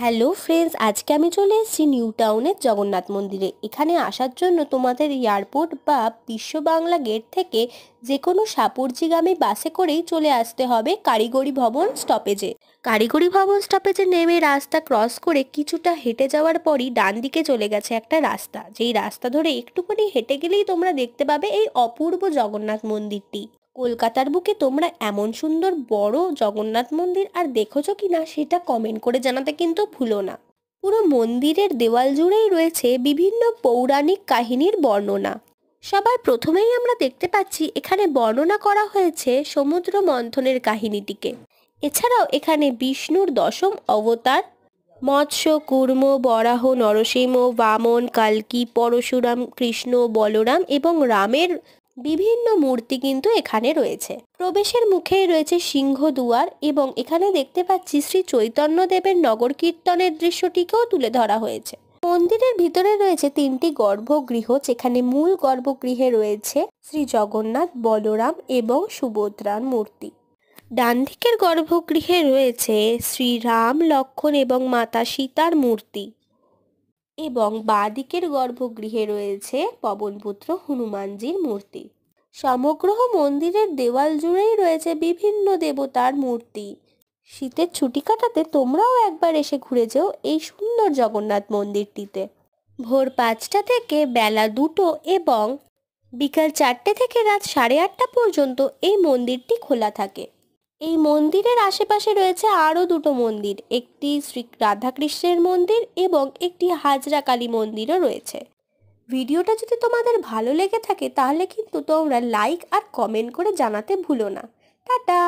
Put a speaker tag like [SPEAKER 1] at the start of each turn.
[SPEAKER 1] Hello friends, আজকে আমি চলে এসেছি নিউ টাউনের জগন্নাথ মন্দিরে। এখানে আসার জন্য তোমাদের এয়ারপোর্ট বা বিশ্ব বাংলা গেট থেকে যে কোনো সাপুরজিগামী বাসে করেই চলে আসতে হবে কারিগরি ভবন স্টপেজে। কারিগরি ভবন স্টপেজে নেমে রাস্তা ক্রস করে কিছুটা হেঁটে যাওয়ার পরই ডান দিকে চলে গেছে একটা রাস্তা, যেই রাস্তা ধরে একটুখানি হেঁটে গেলেই তোমরা দেখতে পাবে এই অপূর্ব জগন্নাথ মন্দিরটি। কলকাতার বুকে তোমরা এমন সুন্দর বড় জগন্নাথ মন্দির আর দেখেছো কি না সেটা কমেন্ট করে জানাতে কিন্তু ভুলো না। পুরো মন্দিরের দেওয়াল জুড়েই রয়েছে বিভিন্ন পৌরাণিক কাহিনীর বর্ণনা। সবার প্রথমেই আমরা দেখতে পাচ্ছি এখানে বর্ণনা করা হয়েছে সমুদ্র মন্থনের কাহিনীটিকে। এছাড়াও এখানে বিষ্ণুর দশম অবতার মৎস্য, কুর্ম, বরাহ, নরসিংহ, বামন, কালকি, পরশুরাম, কৃষ্ণ, বলরাম এবং রামের বিভিন্ন মূর্তি কিন্তু এখানে রয়েছে। প্রবেশের মুখেই রয়েছে সিংহ দুয়ার এবং এখানে দেখতে পাচ্ছি শ্রী চৈতন্যদেবের নগর কীর্তনের দৃশ্যটিকেও তুলে ধরা হয়েছে। মন্দিরের ভিতরে রয়েছে 3টি গর্ভগৃহ, যেখানে মূল গর্ভগৃহে রয়েছে শ্রী জগন্নাথ, বলরাম এবং সুভদ্রার মূর্তি। ডান দিকের গর্ভগৃহে রয়েছে শ্রীরাম, লক্ষ্মণ এবং মাতা সীতার মূর্তি এবং বাঁ দিকের গর্ভগৃহে রয়েছে পবনপুত্র হনুমানজির মূর্তি। সমগ্র মন্দিরের দেওয়াল জুড়েই রয়েছে বিভিন্ন দেবতার মূর্তি। শীতের ছুটি কাটাতে তোমরাও একবার এসে ঘুরে যেও এই সুন্দর জগন্নাথ মন্দিরটিতে। ভোর 5টা থেকে বেলা 2টো এবং বিকাল 4টে থেকে রাত 8:30 পর্যন্ত এই মন্দিরটি খোলা থাকে। এই মন্দিরের আশেপাশে রয়েছে আরও 2টো মন্দির, একটি শ্রী রাধাকৃষ্ণের মন্দির এবং একটি হাজরা কালী মন্দিরও রয়েছে। ভিডিওটা যদি তোমাদের ভালো লেগে থাকে তাহলে কিন্তু তোমরা লাইক আর কমেন্ট করে জানাতে ভুলো না। টাটা।